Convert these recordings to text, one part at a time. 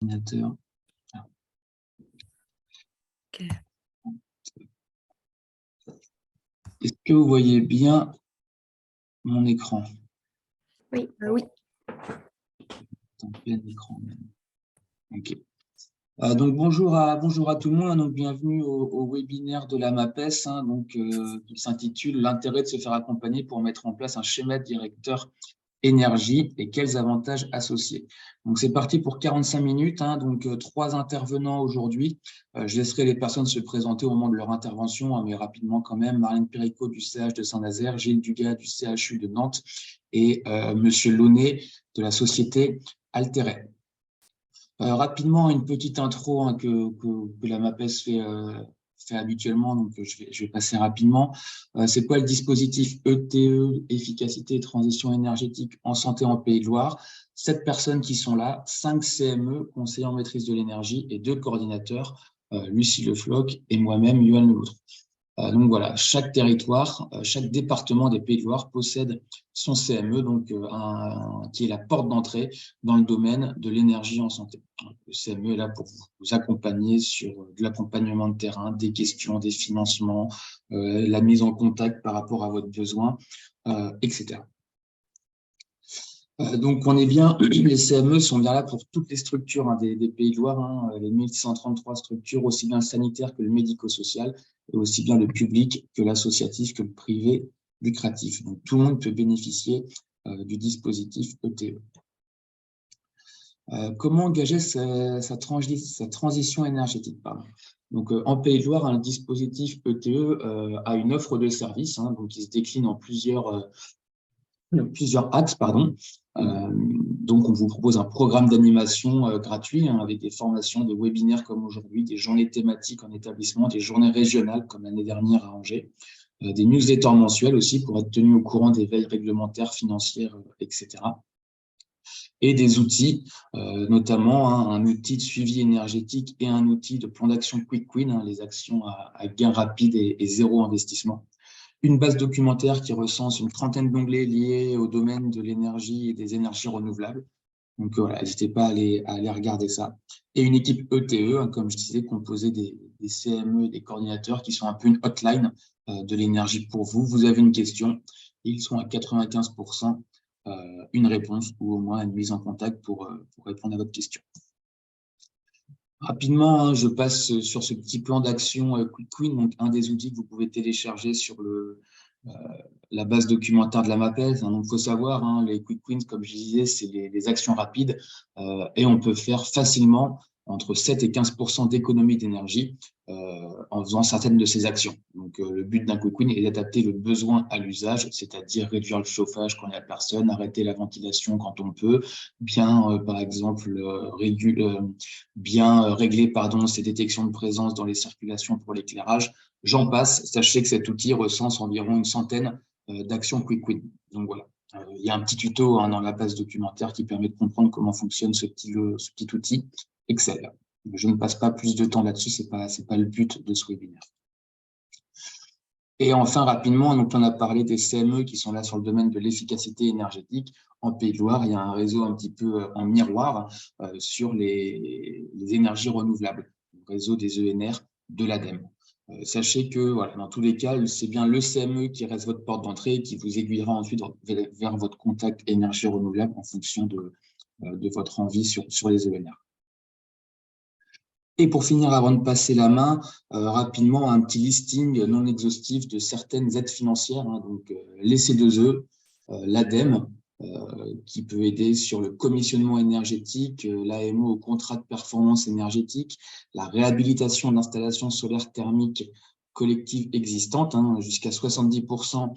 ordinateur. Ok. Est-ce que vous voyez bien mon écran? Oui, oui. C'est un plein écran même. Ok. Donc bonjour à tout le monde. Donc bienvenue au webinaire de la MAPES, qui s'intitule L'intérêt de se faire accompagner pour mettre en place un schéma directeur énergie et quels avantages associés. Donc c'est parti pour 45 minutes, trois intervenants aujourd'hui. Je laisserai les personnes se présenter au moment de leur intervention, mais rapidement quand même. Marlène Péricot du CH de Saint-Nazaire, Gilles Dugas du CHU de Nantes et Monsieur Launay de la société Alteret. Rapidement, une petite intro que la MAPES fait habituellement, donc je vais passer rapidement. C'est quoi le dispositif ETE, efficacité et transition énergétique en santé en Pays de Loire? 7 personnes qui sont là, 5 CME, conseillers en maîtrise de l'énergie et 2 coordinateurs, Lucie Le Floch et moi-même, Yoann Leloutre. Donc voilà, chaque territoire, chaque département des Pays de Loire possède son CME, qui est la porte d'entrée dans le domaine de l'énergie en santé. Le CME est là pour vous accompagner sur de l'accompagnement de terrain, des questions, des financements, la mise en contact par rapport à votre besoin, etc. Donc, on est bien, les CME sont bien là pour toutes les structures des Pays de Loire, les 1633 structures, aussi bien sanitaires que le médico-social, et aussi bien le public que l'associatif que le privé lucratif. Donc, tout le monde peut bénéficier du dispositif ETE. Comment engager sa transition énergétique, pardon. Donc, en Pays de Loire, un dispositif ETE a une offre de services, donc il se décline en plusieurs axes, pardon. Donc, on vous propose un programme d'animation gratuit avec des formations, des webinaires comme aujourd'hui, des journées thématiques en établissement, des journées régionales comme l'année dernière à Angers, des newsletters mensuels aussi pour être tenu au courant des veilles réglementaires, financières, etc. Et des outils, notamment un outil de suivi énergétique et un outil de plan d'action Quick Win, les actions à gain rapide et zéro investissement. Une base documentaire qui recense une trentaine d'onglets liés au domaine de l'énergie et des énergies renouvelables. Donc voilà, n'hésitez pas à aller regarder ça. Et une équipe ETE, comme je disais, composée des CME et des coordinateurs qui sont un peu une hotline de l'énergie pour vous. Vous avez une question, ils sont à 95% une réponse ou au moins une mise en contact pour répondre à votre question. Rapidement, je passe sur ce petit plan d'action Quick Win, donc un des outils que vous pouvez télécharger sur la base documentaire de la MAPES. Donc, il faut savoir, les Quick Wins, comme je disais, c'est les actions rapides et on peut faire facilement entre 7 et 15% d'économie d'énergie en faisant certaines de ces actions. Donc, le but d'un Quick Win est d'adapter le besoin à l'usage, c'est-à-dire réduire le chauffage quand il n'y a personne, arrêter la ventilation quand on peut, bien, par exemple, régler ces détections de présence dans les circulations pour l'éclairage. J'en passe. Sachez que cet outil recense environ une centaine d'actions Quick Win. Donc voilà, il y a un petit tuto dans la base documentaire qui permet de comprendre comment fonctionne ce petit outil Excel. Je ne passe pas plus de temps là-dessus, c'est pas le but de ce webinaire. Et enfin, rapidement, donc on a parlé des CME qui sont là sur le domaine de l'efficacité énergétique. En Pays de Loire, il y a un réseau un petit peu en miroir sur les énergies renouvelables, le réseau des ENR de l'ADEME. Sachez que voilà, dans tous les cas, c'est bien le CME qui reste votre porte d'entrée et qui vous aiguillera ensuite vers votre contact énergie renouvelable en fonction de votre envie sur les ENR. Et pour finir, avant de passer la main, rapidement, un petit listing non exhaustif de certaines aides financières, donc les C2E, l'ADEME, qui peut aider sur le commissionnement énergétique, l'AMO au contrat de performance énergétique, la réhabilitation d'installations solaires thermiques collectives existantes, jusqu'à 70%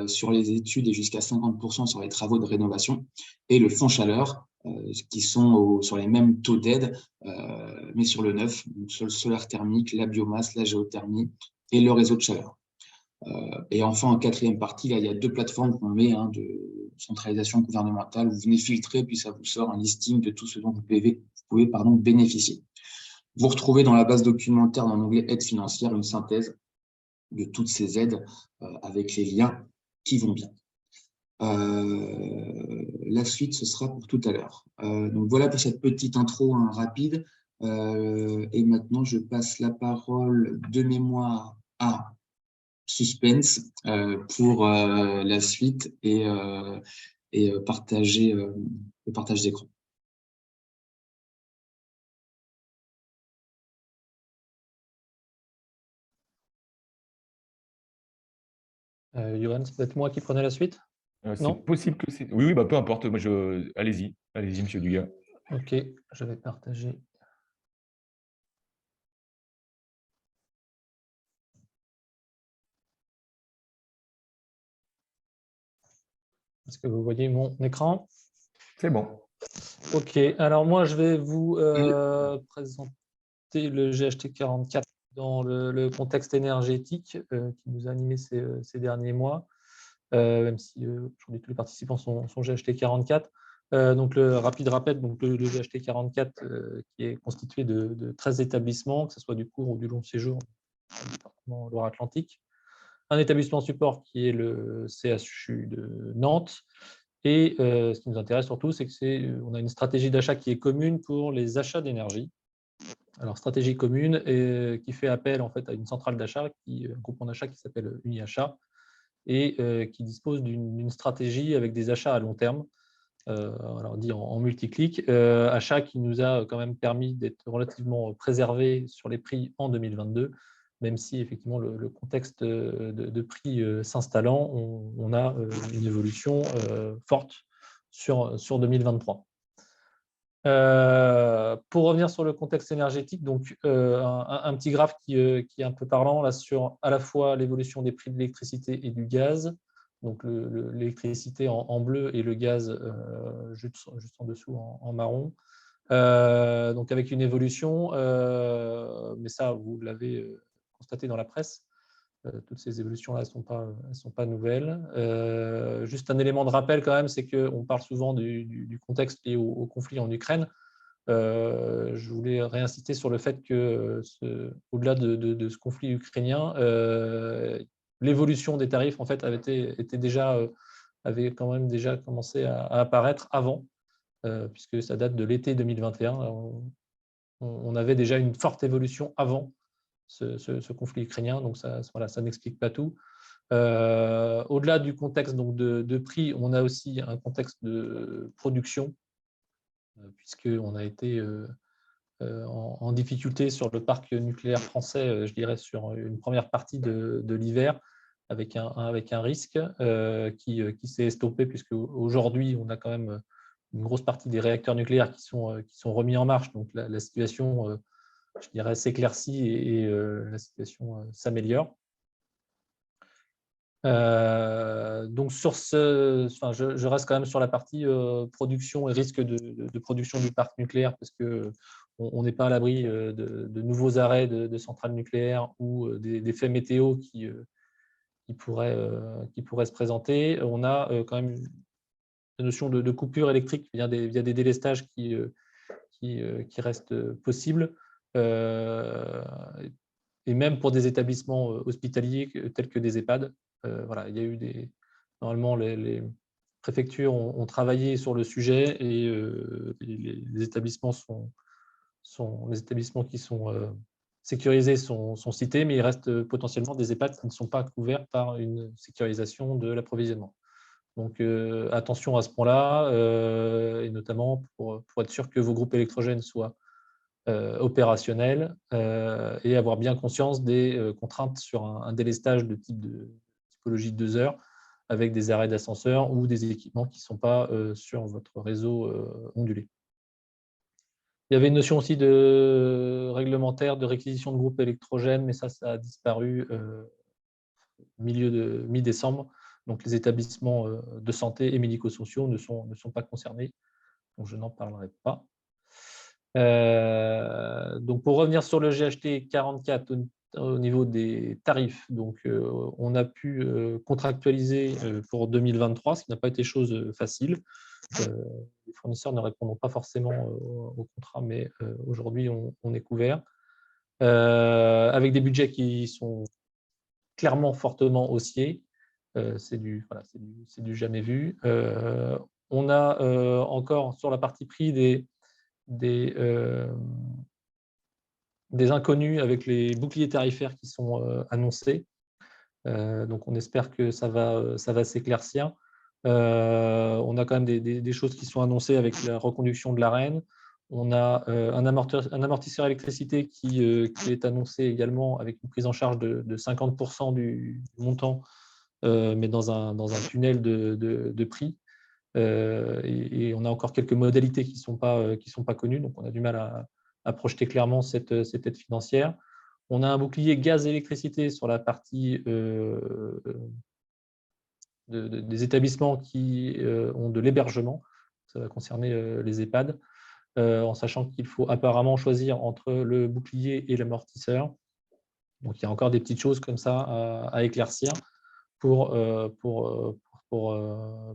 sur les études et jusqu'à 50% sur les travaux de rénovation, et le fonds chaleur, qui sont sur les mêmes taux d'aide, mais sur le neuf, donc sur le solaire thermique, la biomasse, la géothermie et le réseau de chaleur. Et enfin, en quatrième partie, là, il y a 2 plateformes qu'on met de centralisation gouvernementale. Vous venez filtrer, puis ça vous sort un listing de tout ce dont vous pouvez bénéficier. Vous retrouvez dans la base documentaire, dans l'onglet aide financière, une synthèse de toutes ces aides avec les liens qui vont bien. La suite, ce sera pour tout à l'heure. Donc voilà pour cette petite intro rapide. Et maintenant, je passe la parole de mémoire à Suspense pour la suite et partager le partage d'écran. Johan, c'est peut-être moi qui prenais la suite? C'est Non? possible que c'est. Oui, bah, peu importe. Moi, allez-y, monsieur Dugas. Ok, je vais partager. Est-ce que vous voyez mon écran? C'est bon. Ok, alors moi, je vais vous présenter le GHT44 dans le contexte énergétique qui nous a animés ces derniers mois, même si aujourd'hui tous les participants sont GHT44. Donc le rapide rappel, donc le GHT44 qui est constitué de 13 établissements, que ce soit du court ou du long séjour dans le département Loire-Atlantique. Un établissement support qui est le CHU de Nantes. Et ce qui nous intéresse surtout, c'est qu'on a une stratégie d'achat qui est commune pour les achats d'énergie. Alors, stratégie commune qui fait appel en fait à une centrale d'achat, un groupement d'achat qui s'appelle UniAchat et qui dispose d'une stratégie avec des achats à long terme, alors dit en multiclic, achat qui nous a quand même permis d'être relativement préservés sur les prix en 2022, même si effectivement le contexte de prix s'installant, on a une évolution forte sur 2023. Pour revenir sur le contexte énergétique, donc un petit graphe qui est un peu parlant là sur à la fois l'évolution des prix de l'électricité et du gaz, donc l'électricité en bleu et le gaz juste en dessous en marron. Donc avec une évolution, mais ça vous l'avez constaté dans la presse, toutes ces évolutions-là, elles sont pas nouvelles. Juste un élément de rappel quand même, c'est qu'on parle souvent du contexte lié au conflit en Ukraine. Je voulais réinsister sur le fait que, au-delà de ce conflit ukrainien, l'évolution des tarifs en fait avait quand même déjà commencé à apparaître avant, puisque ça date de l'été 2021. On avait déjà une forte évolution avant ce conflit ukrainien, donc ça n'explique pas tout. Au-delà du contexte donc de prix, on a aussi un contexte de production, puisqu'on a été en difficulté sur le parc nucléaire français, je dirais, sur une première partie de l'hiver, avec un risque qui s'est estompé, puisque aujourd'hui, on a quand même une grosse partie des réacteurs nucléaires qui sont remis en marche. Donc la situation, je dirais, s'éclaircit et la situation s'améliore. Donc je reste quand même sur la partie production et risque de production du parc nucléaire, parce que on n'est pas à l'abri de nouveaux arrêts de centrales nucléaires ou des faits météo qui pourraient se présenter. On a quand même la notion de coupure électrique via des délestages qui restent possibles. Et même pour des établissements hospitaliers tels que des EHPAD. Voilà, il y a eu normalement, les préfectures ont travaillé sur le sujet et les établissements qui sont sécurisés sont cités, mais il reste potentiellement des EHPAD qui ne sont pas couverts par une sécurisation de l'approvisionnement. Donc attention à ce point-là, et notamment pour être sûr que vos groupes électrogènes soient opérationnels et avoir bien conscience des contraintes sur un délestage de typologie de 2 heures, avec des arrêts d'ascenseur ou des équipements qui ne sont pas sur votre réseau ondulé. Il y avait une notion aussi de réglementaire de réquisition de groupes électrogènes, mais ça a disparu mi-décembre. Donc les établissements de santé et médico-sociaux ne sont pas concernés, donc je n'en parlerai pas. Donc pour revenir sur le GHT 44 au niveau des tarifs, donc on a pu contractualiser pour 2023, ce qui n'a pas été chose facile. Les fournisseurs ne répondent pas forcément au contrat, mais aujourd'hui on est couvert avec des budgets qui sont clairement fortement haussiers. c'est du jamais vu. On a encore sur la partie prix des inconnus avec les boucliers tarifaires qui sont annoncés. Donc, on espère que ça va s'éclaircir. On a quand même des choses qui sont annoncées avec la reconduction de l'Arenh. On a un amortisseur électricité qui est annoncé également avec une prise en charge de 50% du montant, mais dans un tunnel de prix. Et on a encore quelques modalités qui ne sont pas connues, donc on a du mal à projeter clairement cette aide financière. On a un bouclier gaz-électricité sur la partie des établissements qui ont de l'hébergement. Ça va concerner les EHPAD, en sachant qu'il faut apparemment choisir entre le bouclier et l'amortisseur. Donc, il y a encore des petites choses comme ça à éclaircir pour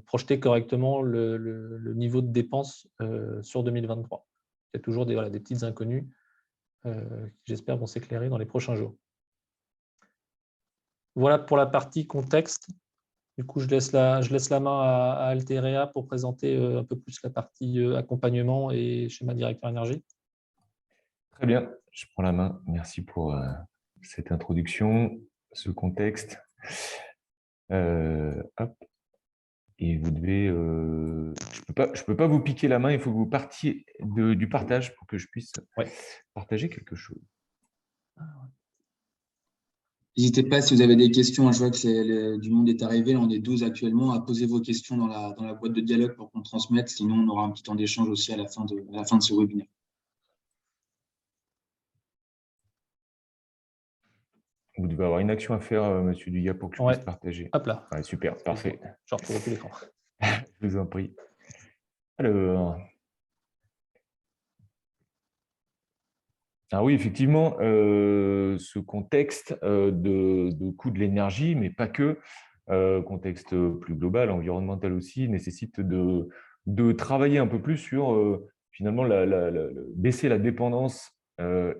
projeter correctement le niveau de dépenses sur 2023. Il y a toujours des petites inconnues qui, j'espère, vont s'éclairer dans les prochains jours. Voilà pour la partie contexte. Du coup, je laisse la main à Altéréa pour présenter un peu plus la partie accompagnement et schéma directeur énergie. Très bien, je prends la main. Merci pour cette introduction, ce contexte. Hop. Et vous devez... je peux pas vous piquer la main, il faut que vous partiez du partage pour que je puisse partager quelque chose. N'hésitez pas, si vous avez des questions, je vois que du monde est arrivé, là, on est 12 actuellement, à poser vos questions dans la boîte de dialogue pour qu'on transmette, sinon on aura un petit temps d'échange aussi à la fin de ce webinaire. Vous devez avoir une action à faire, Monsieur Dugas, pour que je puisse partager. Hop là. Ouais, super, parfait. Je retrouve tout l'écran. Je vous en prie. Alors oui, effectivement, ce contexte de coût de l'énergie, mais pas que, contexte plus global, environnemental aussi, nécessite de travailler un peu plus sur finalement baisser la dépendance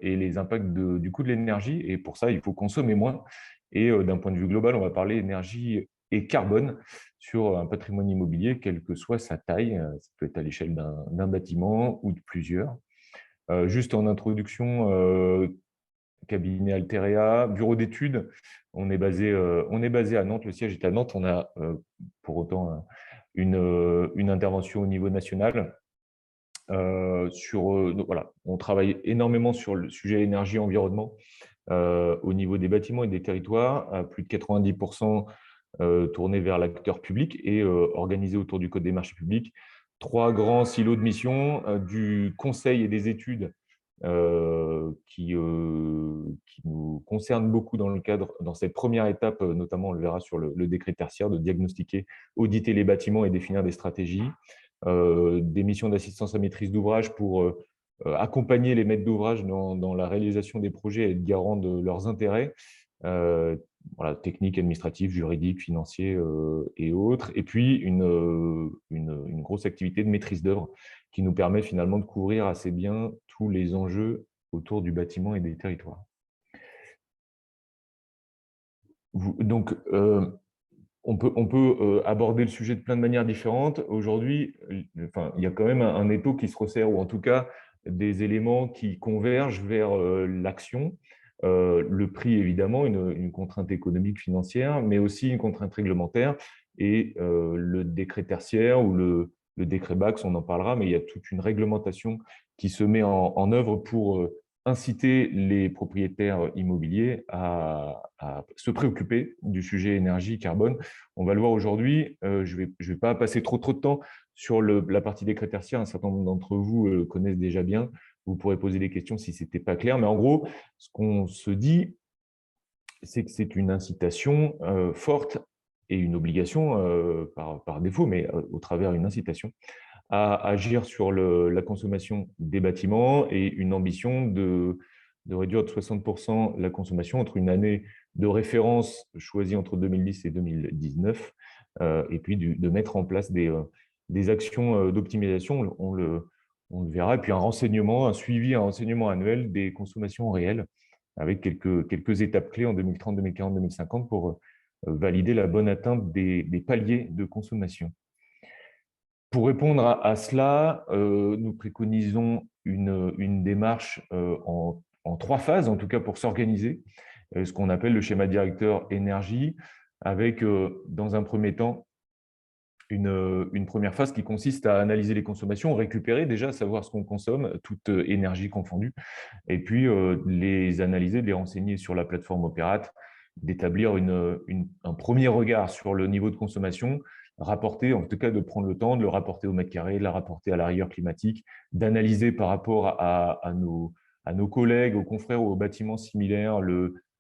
et les impacts du coût de l'énergie. Et pour ça, il faut consommer moins. Et d'un point de vue global, on va parler énergie et carbone sur un patrimoine immobilier, quelle que soit sa taille. Ça peut être à l'échelle d'un bâtiment ou de plusieurs. Juste en introduction, cabinet Altéréa, bureau d'études. On est basé à Nantes, le siège est à Nantes. On a pour autant une intervention au niveau national. Voilà, on travaille énormément sur le sujet énergie-environnement au niveau des bâtiments et des territoires, à plus de 90% tournés vers l'acteur public et organisés autour du Code des marchés publics. 3 grands silos de mission, du conseil et des études qui nous concernent beaucoup dans cette première étape, notamment on le verra sur le décret tertiaire, de diagnostiquer, auditer les bâtiments et définir des stratégies. Des missions d'assistance à maîtrise d'ouvrage pour accompagner les maîtres d'ouvrage dans la réalisation des projets et être garant de leurs intérêts. Voilà, techniques, administratives, juridiques, financiers et autres. Et puis, une grosse activité de maîtrise d'œuvre qui nous permet finalement de couvrir assez bien tous les enjeux autour du bâtiment et des territoires. Donc, on peut aborder le sujet de plein de manières différentes. Aujourd'hui, il y a quand même un étau qui se resserre, ou en tout cas des éléments qui convergent vers l'action. Le prix, évidemment, une contrainte économique financière, mais aussi une contrainte réglementaire. Et le décret tertiaire ou le décret BAX, on en parlera, mais il y a toute une réglementation qui se met en œuvre pour inciter les propriétaires immobiliers à se préoccuper du sujet énergie-carbone. On va le voir aujourd'hui. Je vais pas passer trop de temps sur la partie décret tertiaire. Un certain nombre d'entre vous connaissent déjà bien. Vous pourrez poser des questions si ce n'était pas clair. Mais en gros, ce qu'on se dit, c'est que c'est une incitation forte et une obligation par défaut, mais au travers d'une incitation à agir sur la consommation des bâtiments et une ambition de réduire de 60% la consommation entre une année de référence choisie entre 2010 et 2019, et puis de mettre en place des actions d'optimisation, on le verra, et puis un suivi, un renseignement annuel des consommations réelles, avec quelques étapes clés en 2030, 2040, 2050 pour valider la bonne atteinte des paliers de consommation. Pour répondre à cela, nous préconisons une démarche en 3 phases, en tout cas pour s'organiser, ce qu'on appelle le schéma directeur énergie, avec dans un premier temps une première phase qui consiste à analyser les consommations, récupérer déjà, savoir ce qu'on consomme, toute énergie confondue, et puis les analyser, les renseigner sur la plateforme Opérate, d'établir un premier regard sur le niveau de consommation, rapporter, en tout cas de prendre le temps de le rapporter au mètre carré, de la rapporter à la rigueur climatique, d'analyser par rapport à nos collègues, aux confrères ou aux bâtiments similaires,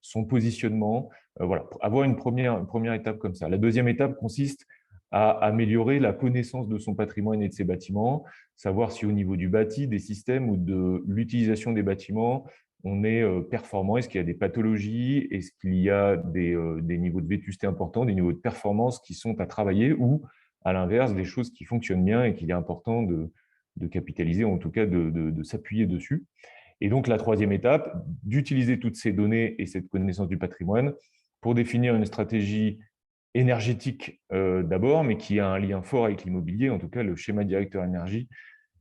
son positionnement. Voilà, avoir une première étape comme ça. La deuxième étape consiste à améliorer la connaissance de son patrimoine et de ses bâtiments, savoir si au niveau du bâti, des systèmes ou de l'utilisation des bâtiments, on est performant, est-ce qu'il y a des pathologies, est-ce qu'il y a des niveaux de vétusté importants, des niveaux de performance qui sont à travailler, ou à l'inverse, des choses qui fonctionnent bien et qu'il est important de capitaliser, ou en tout cas de s'appuyer dessus. Et donc la troisième étape, d'utiliser toutes ces données et cette connaissance du patrimoine pour définir une stratégie énergétique d'abord, mais qui a un lien fort avec l'immobilier. En tout cas, le schéma directeur énergie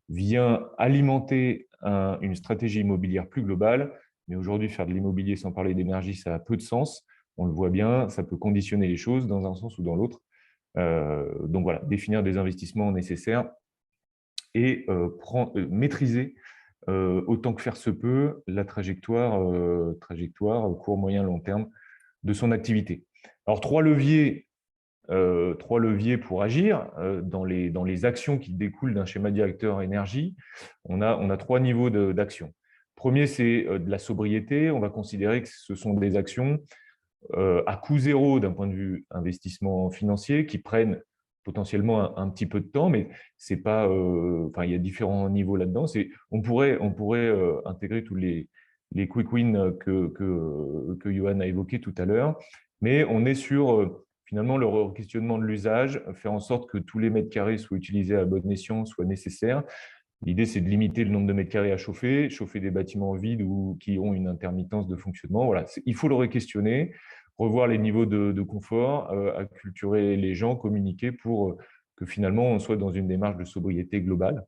vient alimenter une stratégie immobilière plus globale. Mais aujourd'hui, faire de l'immobilier sans parler d'énergie, ça a peu de sens. On le voit bien, ça peut conditionner les choses dans un sens ou dans l'autre. Donc voilà, définir des investissements nécessaires et maîtriser autant que faire se peut la trajectoire court, moyen, long terme de son activité. Alors, 3 leviers pour agir dans les actions qui découlent d'un schéma directeur énergie. On a 3 niveaux d'action. Premier, c'est de la sobriété. On va considérer que ce sont des actions à coût zéro d'un point de vue investissement financier qui prennent potentiellement un petit peu de temps, mais c'est pas. Enfin, il y a différents niveaux là-dedans. On pourrait intégrer tous les quick wins que Johan a évoqué tout à l'heure, mais on est sur finalement le questionnement de l'usage, faire en sorte que tous les mètres carrés soient utilisés à bon escient, soient nécessaires. L'idée, c'est de limiter le nombre de mètres carrés à chauffer des bâtiments vides ou qui ont une intermittence de fonctionnement. Voilà, il faut le re-questionner, revoir les niveaux de confort, acculturer les gens, communiquer pour que finalement on soit dans une démarche de sobriété globale.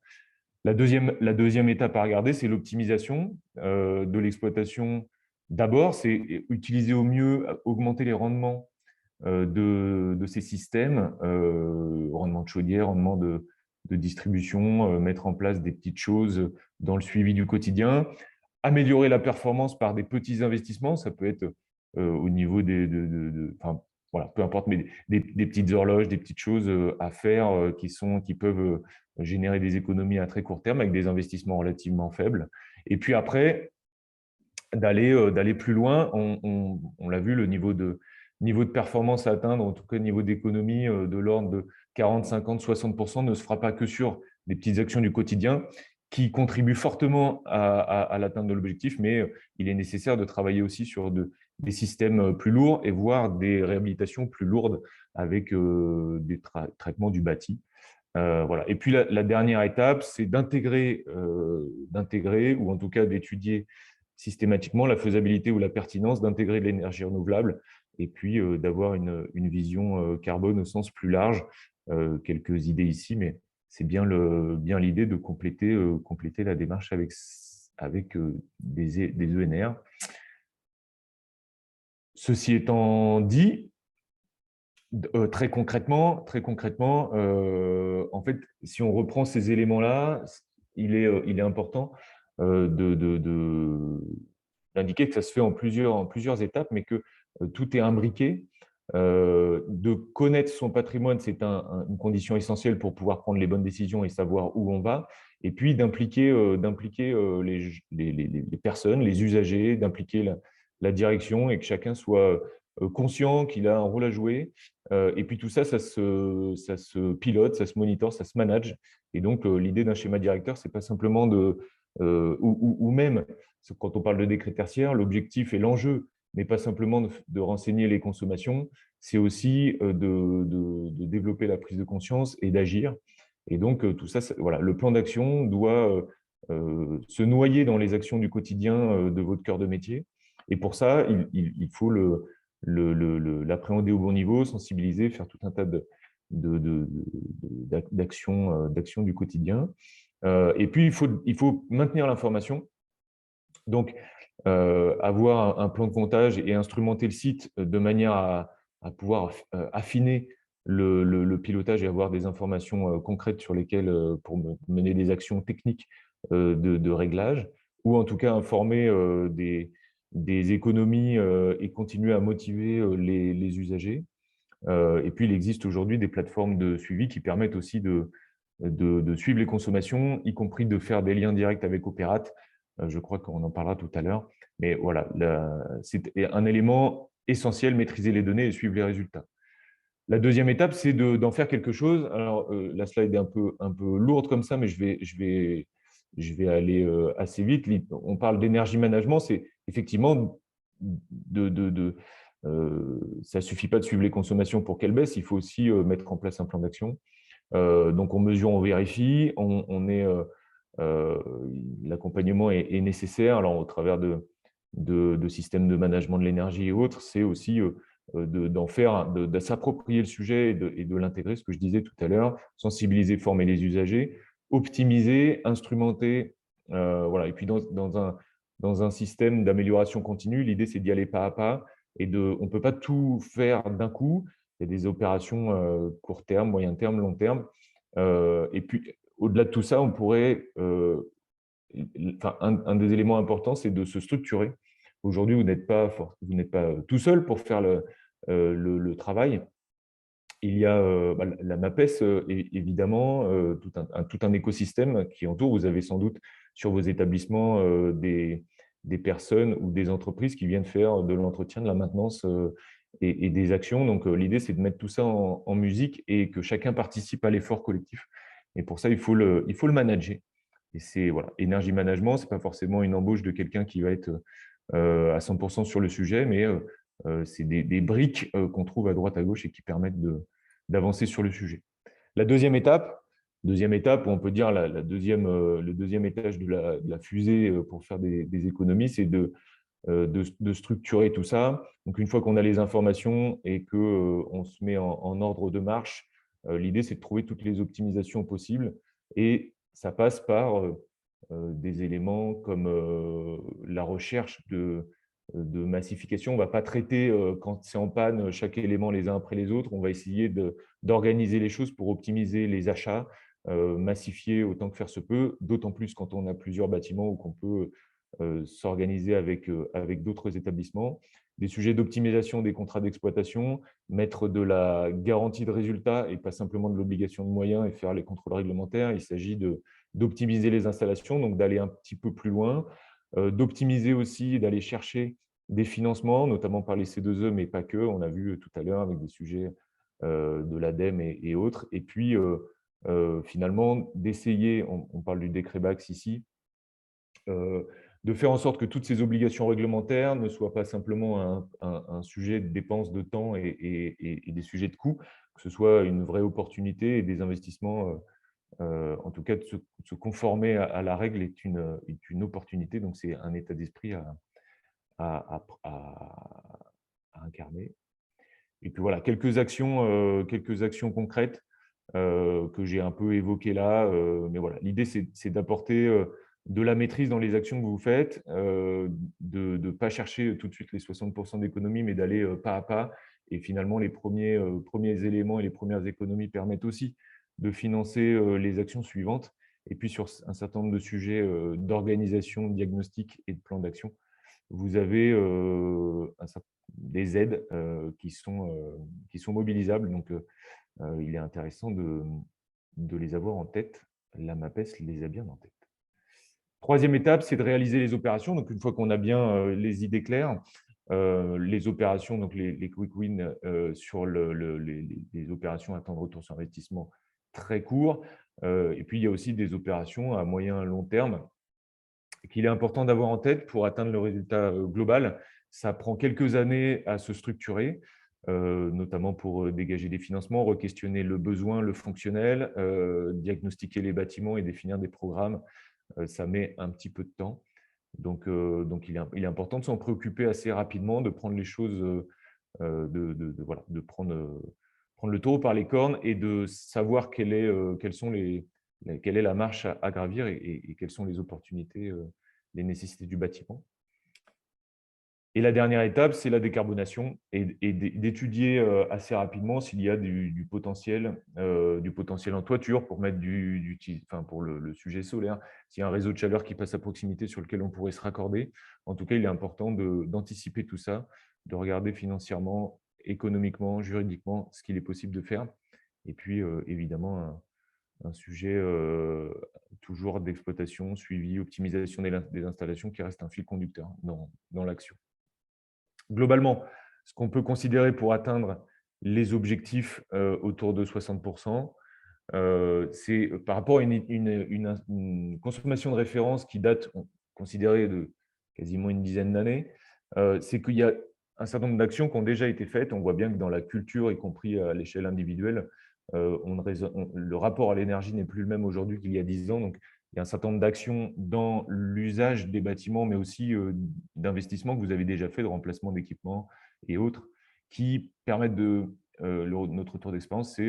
La deuxième étape à regarder, c'est l'optimisation de l'exploitation. D'abord, c'est utiliser au mieux, augmenter les rendements de ces systèmes, rendement de chaudière, rendement de distribution, mettre en place des petites choses dans le suivi du quotidien, améliorer la performance par des petits investissements, ça peut être au niveau enfin, voilà, peu importe, mais des petites horloges, des petites choses à faire qui peuvent générer des économies à très court terme avec des investissements relativement faibles. Et puis après, d'aller plus loin, on l'a vu, le niveau de performance à atteindre, en tout cas niveau d'économie de l'ordre de 40, 50, 60% ne se fera pas que sur des petites actions du quotidien qui contribuent fortement à l'atteinte de l'objectif, mais il est nécessaire de travailler aussi sur des systèmes plus lourds et voire des réhabilitations plus lourdes avec des traitements du bâti. Voilà. Et puis la dernière étape, c'est d'intégrer ou en tout cas d'étudier systématiquement la faisabilité ou la pertinence d'intégrer de l'énergie renouvelable et puis d'avoir une vision carbone au sens plus large. Quelques idées ici, mais c'est bien l'idée de compléter la démarche avec des ENR. Ceci étant dit, très concrètement, en fait, si on reprend ces éléments-là, il est important d'indiquer que ça se fait en plusieurs étapes, mais que tout est imbriqué. De connaître son patrimoine, c'est une condition essentielle pour pouvoir prendre les bonnes décisions et savoir où on va. Et puis d'impliquer les personnes, les usagers, d'impliquer la direction et que chacun soit conscient qu'il a un rôle à jouer. Et puis tout ça, ça se pilote, ça se monitore, ça se manage. Et donc l'idée d'un schéma directeur, c'est pas simplement ou même quand on parle de décret tertiaire, l'objectif et l'enjeu n'est pas simplement de renseigner les consommations, c'est aussi de développer la prise de conscience et d'agir. Et donc, tout ça, voilà, le plan d'action doit se noyer dans les actions du quotidien de votre cœur de métier. Et pour ça, il faut l'appréhender au bon niveau, sensibiliser, faire tout un tas d'actions du quotidien. Et puis, il faut maintenir l'information. Donc, avoir un plan de comptage et instrumenter le site de manière à pouvoir affiner le pilotage et avoir des informations concrètes sur lesquelles, pour mener des actions techniques de réglage, ou en tout cas informer des économies et continuer à motiver les usagers. Et puis, il existe aujourd'hui des plateformes de suivi qui permettent aussi de suivre les consommations, y compris de faire des liens directs avec Opérate. Je crois qu'on en parlera tout à l'heure. Mais voilà, c'est un élément essentiel, maîtriser les données et suivre les résultats. La deuxième étape, c'est d'en faire quelque chose. Alors, la slide est un peu lourde comme ça, mais je vais aller assez vite. On parle d'énergie management, c'est effectivement ça ne suffit pas de suivre les consommations pour qu'elles baissent, il faut aussi mettre en place un plan d'action. Donc, on mesure, on vérifie, l'accompagnement est nécessaire. Alors, au travers de systèmes de management de l'énergie et autres, c'est aussi de s'approprier le sujet et de l'intégrer, ce que je disais tout à l'heure, sensibiliser, former les usagers, optimiser, instrumenter. Voilà. Et puis, dans un système d'amélioration continue, l'idée, c'est d'y aller pas à pas. On ne peut pas tout faire d'un coup. Il y a des opérations court terme, moyen terme, long terme. Et puis, au-delà de tout ça, on pourrait… un des éléments importants, c'est de se structurer. Aujourd'hui, vous n'êtes pas tout seul pour faire le travail. Il y a la MAPES, évidemment, tout un écosystème qui entoure. Vous avez sans doute sur vos établissements des personnes ou des entreprises qui viennent faire de l'entretien, de la maintenance et des actions. Donc, l'idée, c'est de mettre tout ça en musique et que chacun participe à l'effort collectif. Et pour ça, il faut le manager. Et c'est voilà, énergie management, ce n'est pas forcément une embauche de quelqu'un qui va être à 100% sur le sujet, mais c'est des briques qu'on trouve à droite, à gauche et qui permettent d'avancer sur le sujet. La deuxième étape, on peut dire le deuxième étage de la fusée pour faire des économies, c'est de structurer tout ça. Donc, une fois qu'on a les informations et qu'on se met en ordre de marche, l'idée, c'est de trouver toutes les optimisations possibles. Et ça passe par des éléments comme la recherche de massification. On ne va pas traiter, quand c'est en panne, chaque élément les uns après les autres. On va essayer d'organiser les choses pour optimiser les achats, massifier autant que faire se peut, d'autant plus quand on a plusieurs bâtiments ou qu'on peut s'organiser avec d'autres établissements. Des sujets d'optimisation des contrats d'exploitation, mettre de la garantie de résultat et pas simplement de l'obligation de moyens et faire les contrôles réglementaires. Il s'agit d'optimiser les installations, donc d'aller un petit peu plus loin, d'optimiser aussi, d'aller chercher des financements, notamment par les C2E, mais pas que. On a vu tout à l'heure avec des sujets de l'ADEME et autres. Et puis, finalement, d'essayer, on parle du décret BAX ici, de faire en sorte que toutes ces obligations réglementaires ne soient pas simplement un sujet de dépenses de temps et des sujets de coûts, que ce soit une vraie opportunité et des investissements, en tout cas de se conformer à la règle est une opportunité. Donc, c'est un état d'esprit à incarner. Et puis voilà, quelques actions concrètes que j'ai un peu évoquées là. Mais voilà, l'idée, c'est d'apporter de la maîtrise dans les actions que vous faites, de ne pas chercher tout de suite les 60% d'économie, mais d'aller pas à pas. Et finalement, les premiers éléments et les premières économies permettent aussi de financer les actions suivantes. Et puis, sur un certain nombre de sujets d'organisation, de diagnostic et de plan d'action, vous avez des aides qui sont mobilisables. Donc, il est intéressant de les avoir en tête. La MAPES les a bien en tête. Troisième étape, c'est de réaliser les opérations. Donc, une fois qu'on a bien les idées claires, les opérations, donc les quick wins sur les opérations à temps de retour sur investissement très court. Et puis, il y a aussi des opérations à moyen et long terme qu'il est important d'avoir en tête pour atteindre le résultat global. Ça prend quelques années à se structurer, notamment pour dégager des financements, re-questionner le besoin, le fonctionnel, diagnostiquer les bâtiments et définir des programmes. Ça met un petit peu de temps. Donc il est important de s'en préoccuper assez rapidement, de prendre les choses voilà, de prendre le taureau par les cornes et de savoir quelle est la marche à gravir et quelles sont les opportunités, les nécessités du bâtiment. Et la dernière étape, c'est la décarbonation et d'étudier assez rapidement s'il y a du potentiel en toiture pour mettre pour le sujet solaire, s'il y a un réseau de chaleur qui passe à proximité sur lequel on pourrait se raccorder. En tout cas, il est important d'anticiper tout ça, de regarder financièrement, économiquement, juridiquement ce qu'il est possible de faire. Et puis, évidemment, un sujet toujours d'exploitation, suivi, optimisation des installations qui reste un fil conducteur dans l'action. Globalement, ce qu'on peut considérer pour atteindre les objectifs autour de 60%, c'est par rapport à une consommation de référence qui date, considérée de quasiment une dizaine d'années, c'est qu'il y a un certain nombre d'actions qui ont déjà été faites. On voit bien que dans la culture, y compris à l'échelle individuelle, le rapport à l'énergie n'est plus le même aujourd'hui qu'il y a 10 ans. Donc, il y a un certain nombre d'actions dans l'usage des bâtiments, mais aussi d'investissements que vous avez déjà fait, de remplacement d'équipements et autres, qui permettent notre retour d'expérience, c'est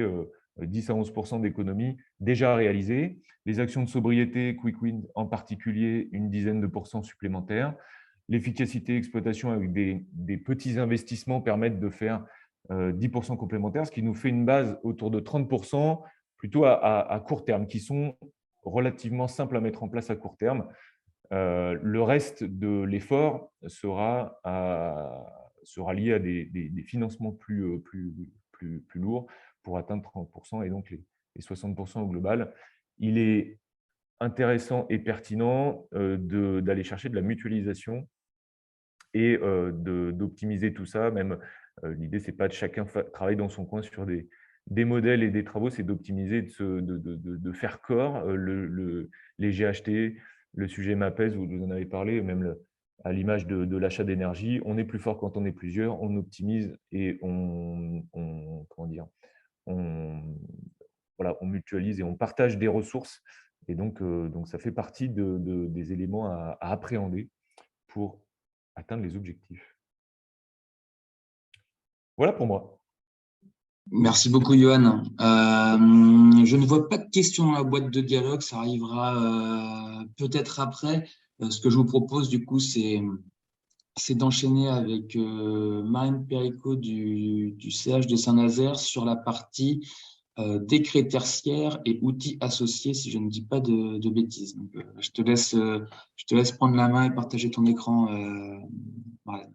10 à 11% d'économies déjà réalisées. Les actions de sobriété, Quick Win en particulier, une dizaine de pourcents supplémentaires. L'efficacité exploitation avec des petits investissements permettent de faire 10% complémentaires, ce qui nous fait une base autour de 30% plutôt à court terme, qui sont relativement simples à mettre en place à court terme. Le reste de l'effort sera lié à des financements plus lourds pour atteindre 30% et donc les 60% au global. Il est intéressant et pertinent d'aller chercher de la mutualisation et d'optimiser tout ça. Même l'idée, ce n'est pas de chacun travailler dans son coin sur des modèles et des travaux, c'est d'optimiser, de faire corps les GHT, le sujet MAPES, vous en avez parlé, même à l'image de l'achat d'énergie. On est plus fort quand on est plusieurs, on optimise et on mutualise et on partage des ressources. Et donc ça fait partie des éléments à appréhender pour atteindre les objectifs. Voilà pour moi. Merci beaucoup, Johan. Je ne vois pas de questions dans la boîte de dialogue, ça arrivera peut-être après. Ce que je vous propose, du coup, c'est d'enchaîner avec Marine Perricot du CH de Saint-Nazaire sur la partie décret tertiaire et outils associés, si je ne dis pas de bêtises. Donc, je te laisse prendre la main et partager ton écran. Voilà.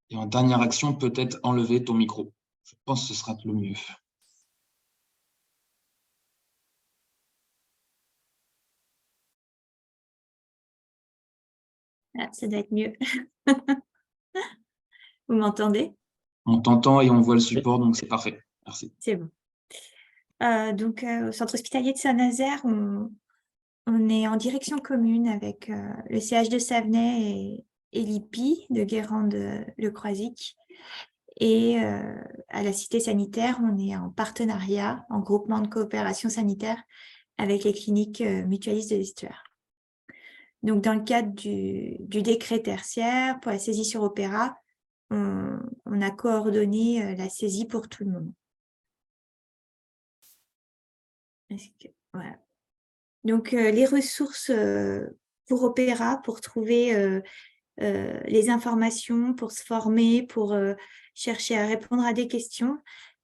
Et en dernière action, peut-être enlever ton micro. Je pense que ce sera le mieux. Ah, ça doit être mieux. Vous m'entendez? On t'entend et on voit le support, donc c'est parfait. Merci. C'est bon. Donc, au centre hospitalier de Saint-Nazaire, on est en direction commune avec le CH de Savenay et l'IPI de Guérande-Le Croisic. Et à la Cité sanitaire, on est en partenariat, en groupement de coopération sanitaire avec les cliniques mutualistes de l'Estuaire. Donc, dans le cadre du décret tertiaire pour la saisie sur Opéra, on a coordonné la saisie pour tout le monde. Voilà. Donc, les ressources pour Opéra, pour trouver les informations, pour se former, pour chercher à répondre à des questions,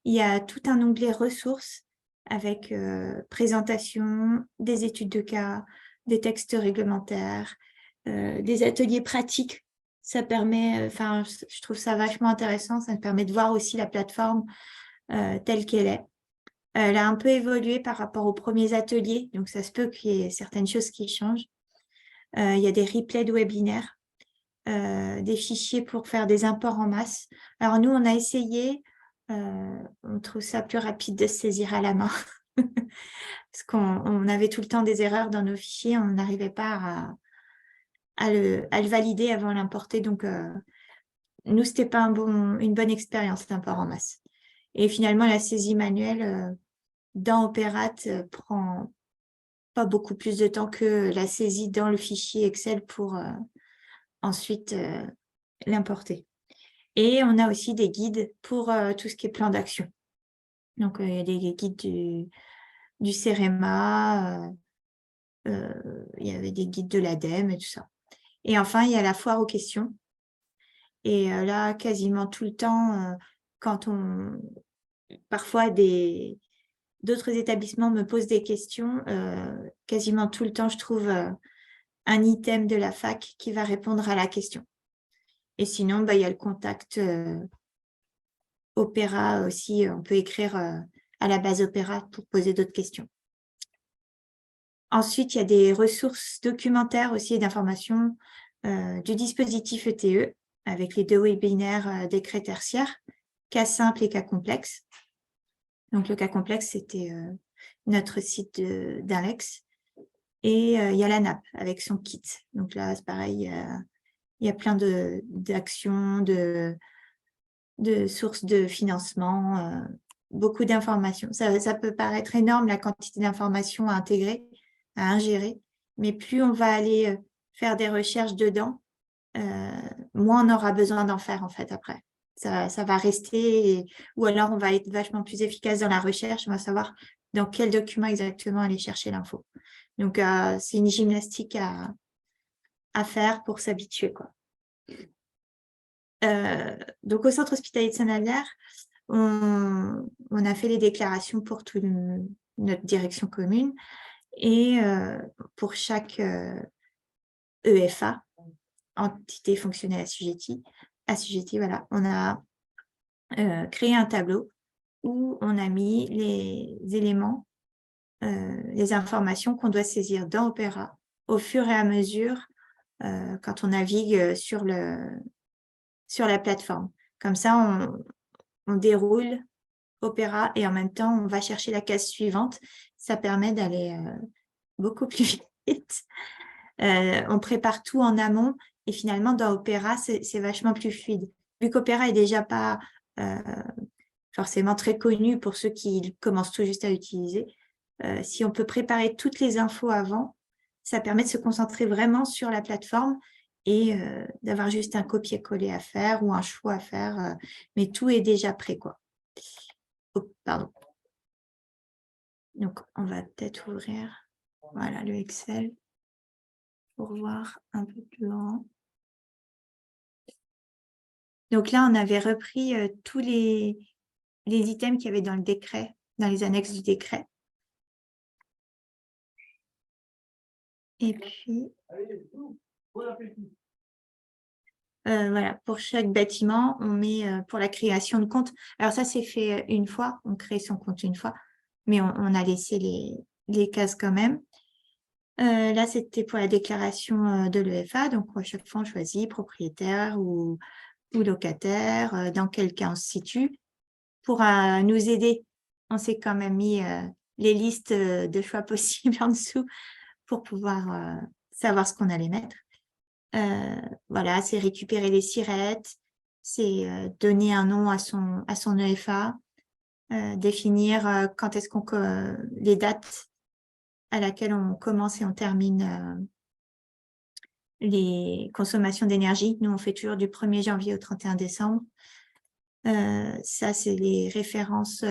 il y a tout un onglet ressources avec présentation, des études de cas, des textes réglementaires, des ateliers pratiques. Ça permet, je trouve ça vachement intéressant, ça me permet de voir aussi la plateforme telle qu'elle est. Elle a un peu évolué par rapport aux premiers ateliers, donc ça se peut qu'il y ait certaines choses qui changent. Il y a des replays de webinaires, des fichiers pour faire des imports en masse. Alors nous, on a essayé, on trouve ça plus rapide de se saisir à la main, parce qu'on avait tout le temps des erreurs dans nos fichiers, on n'arrivait pas à le valider avant de l'importer. Donc, nous, ce n'était pas une bonne expérience d'import en masse. Et finalement, la saisie manuelle dans Opérate prend pas beaucoup plus de temps que la saisie dans le fichier Excel pour ensuite l'importer. Et on a aussi des guides pour tout ce qui est plan d'action. Donc, il y a des guides du CEREMA, il y avait des guides de l'ADEME et tout ça. Et enfin, il y a la foire aux questions. Et là, quasiment tout le temps, parfois d'autres établissements me posent des questions, quasiment tout le temps, je trouve un item de la fac qui va répondre à la question. Et sinon, il y a le contact Opéra aussi. On peut écrire à la base Opéra pour poser d'autres questions. Ensuite, il y a des ressources documentaires aussi et d'informations du dispositif ETE avec les 2 webinaires décrets tertiaires, cas simple et cas complexe. Donc, le cas complexe, c'était notre site d'Alex. Et il y a la NAP avec son kit. Donc là, c'est pareil, il y a plein d'actions, de sources de financement, beaucoup d'informations. Ça peut paraître énorme, la quantité d'informations à intégrer, à ingérer, mais plus on va aller faire des recherches dedans, moins on aura besoin d'en faire en fait après. Ça va rester, ou alors on va être vachement plus efficace dans la recherche, on va savoir dans quel document exactement aller chercher l'info. Donc, c'est une gymnastique à faire pour s'habituer, quoi. Donc, au centre hospitalier de Saint-Nazaire, on a fait les déclarations pour toute notre direction commune et pour chaque EFA, entité fonctionnelle assujettie, voilà, on a créé un tableau où on a mis les éléments, les informations qu'on doit saisir dans Opéra au fur et à mesure quand on navigue sur la plateforme. Comme ça, on déroule Opéra et en même temps, on va chercher la case suivante. Ça permet d'aller beaucoup plus vite. On prépare tout en amont et finalement, dans Opéra, c'est vachement plus fluide. Vu qu'Opéra est déjà pas forcément très connu pour ceux qui commencent tout juste à l'utiliser, si on peut préparer toutes les infos avant, ça permet de se concentrer vraiment sur la plateforme et d'avoir juste un copier-coller à faire ou un choix à faire, mais tout est déjà prêt, quoi. Oh, pardon. Donc, on va peut-être ouvrir voilà, le Excel pour voir un peu plus grand. Donc là, on avait repris tous les items qu'il y avait dans le décret, dans les annexes du décret. Et puis, voilà, pour chaque bâtiment, on met pour la création de compte. Alors ça, c'est fait une fois, on crée son compte une fois, mais on a laissé les cases quand même. Là, c'était pour la déclaration de l'EFA, donc à chaque fois, on choisit propriétaire ou locataire, dans quel cas on se situe. Pour nous aider, on s'est quand même mis les listes de choix possibles en dessous pour pouvoir savoir ce qu'on allait mettre. Voilà, c'est récupérer les sirettes, c'est donner un nom à son EFA, définir quand est-ce les dates à laquelle on commence et on termine les consommations d'énergie. Nous, on fait toujours du 1er janvier au 31 décembre. Ça, c'est les références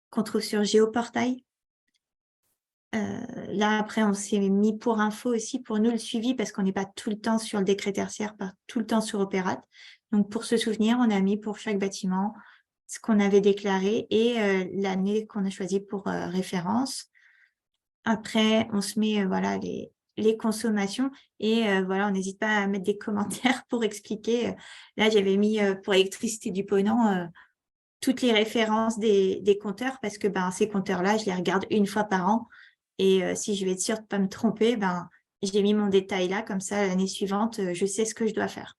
qu'on trouve sur Géoportail. Là, après, on s'est mis pour info aussi, pour nous, le suivi, parce qu'on n'est pas tout le temps sur le décret tertiaire, pas tout le temps sur Opérate. Donc, pour se souvenir, on a mis pour chaque bâtiment ce qu'on avait déclaré et l'année qu'on a choisie pour référence. Après, on se met voilà, les consommations et voilà, on n'hésite pas à mettre des commentaires pour expliquer. Là, j'avais mis pour l'électricité du Ponant toutes les références des compteurs parce que ces compteurs-là, je les regarde une fois par an. Et si je vais être sûre de ne pas me tromper, j'ai mis mon détail là, comme ça, l'année suivante, je sais ce que je dois faire.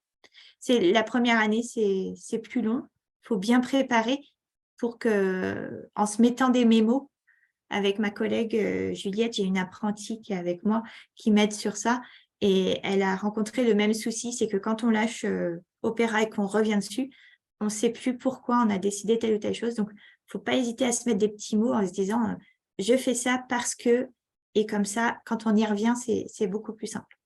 La première année, c'est plus long. Il faut bien préparer pour que, en se mettant des mémos, avec ma collègue Juliette, j'ai une apprentie qui est avec moi, qui m'aide sur ça. Et elle a rencontré le même souci, c'est que quand on lâche Opéra et qu'on revient dessus, on ne sait plus pourquoi on a décidé telle ou telle chose. Donc, il ne faut pas hésiter à se mettre des petits mots en se disant je fais ça parce que, et comme ça, quand on y revient, c'est beaucoup plus simple.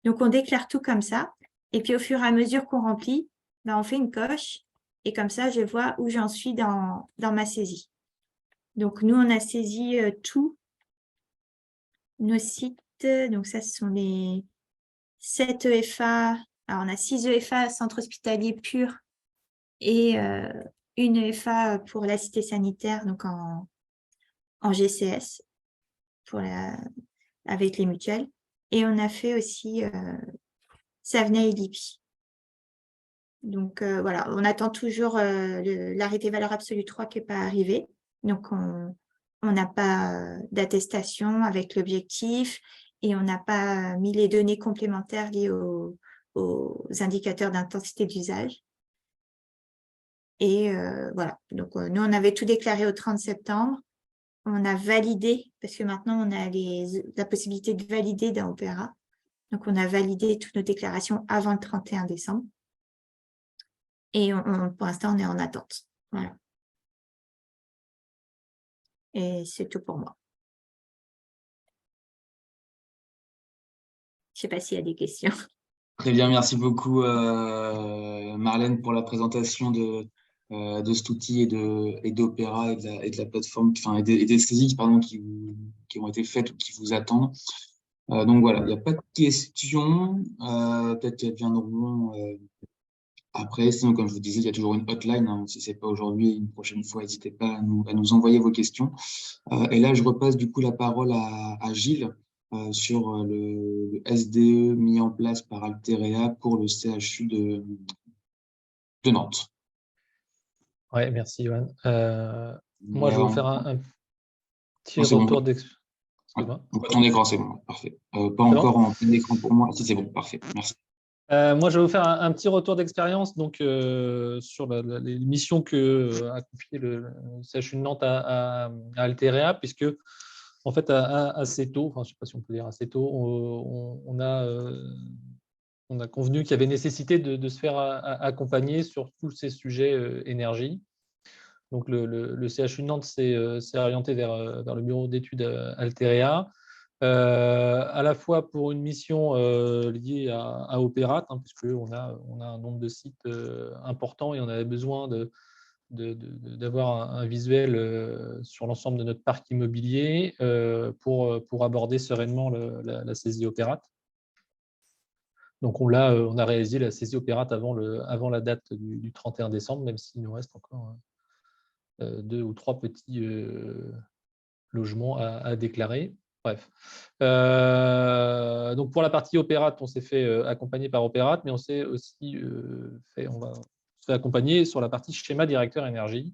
Donc, on déclare tout comme ça. Et puis, au fur et à mesure qu'on remplit, ben, on fait une coche. Et comme ça, je vois où j'en suis dans ma saisie. Donc, nous, on a saisi tous nos sites. Donc, ça, ce sont les 7 EFA. Alors, on a 6 EFA, centre hospitalier pur, et une EFA pour la cité sanitaire, donc en GCS, avec les mutuelles. Et on a fait aussi Savenay et Lippi. Donc, voilà, on attend toujours l'arrêté valeur absolue 3 qui n'est pas arrivé. Donc, on n'a pas d'attestation avec l'objectif et on n'a pas mis les données complémentaires liées aux indicateurs d'intensité d'usage. Et voilà, donc nous, on avait tout déclaré au 30 septembre. On a validé, parce que maintenant, on a la possibilité de valider dans Opéra. Donc, on a validé toutes nos déclarations avant le 31 décembre. Et pour l'instant, on est en attente. Voilà. Et c'est tout pour moi. Je ne sais pas s'il y a des questions. Très bien, merci beaucoup Marlène pour la présentation de cet outil et d'Opéra et de la plateforme, enfin, et des saisies pardon, qui ont été faites ou qui vous attendent. Donc voilà, il n'y a pas de questions. Peut-être qu'elles viendront après. Sinon, comme je vous disais, il y a toujours une hotline. Hein. Si ce n'est pas aujourd'hui, une prochaine fois, n'hésitez pas à nous envoyer vos questions. Et là, je repasse du coup la parole à Gilles sur le SDE mis en place par Alterea pour le CHU de Nantes. Oui, merci, Johan. Moi, je vais vous faire un petit Non, retour bon. d'expérience. Ouais. On voit ton écran, c'est bon, parfait. Pas encore en plein écran pour moi. Si c'est bon, parfait. Merci. Moi, je vais vous faire un petit retour d'expérience donc, sur les missions que a confié le CHU de Nantes à Alterea, puisque en fait, assez tôt, enfin, je ne sais pas si on peut dire assez tôt, on a convenu qu'il y avait nécessité de se faire accompagner sur tous ces sujets énergie. Donc, le CHU de Nantes s'est orienté vers le bureau d'études Alterea. À la fois pour une mission liée à Opérat, hein, puisqu'on a un nombre de sites important et on avait besoin d'avoir un visuel sur l'ensemble de notre parc immobilier pour aborder sereinement la saisie Opérat. Donc, on a réalisé la saisie Opérat avant la date du 31 décembre, même s'il nous reste encore 2 ou 3 petits logements à déclarer. Bref. Donc pour la partie Opérat, on s'est fait accompagner par Opérat, mais on s'est aussi fait accompagner sur la partie schéma directeur énergie.